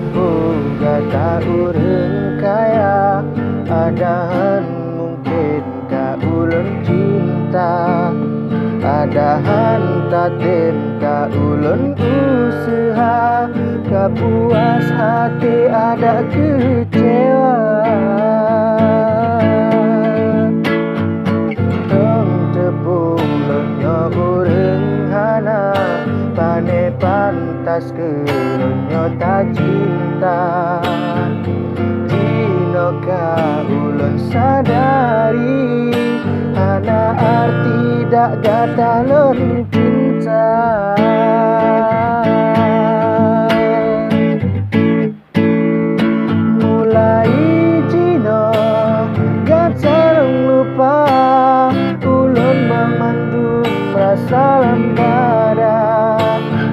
tepung kata urang kaya, adahan mungkin ka ulun cinta, adahan tatim ka ulun usaha, ka puas hati ada kecewa. Tong tepung lonyo urang hana, pane pantas ke lonyo ta cinta. Dino ka ulun sadari, hana arti dak gata lon cinta. Mulai dino gata long lupa, ulun memandung rasa lambada,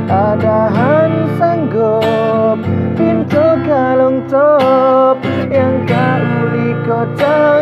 adahan sanggup pintu kalung top yang kau uli kota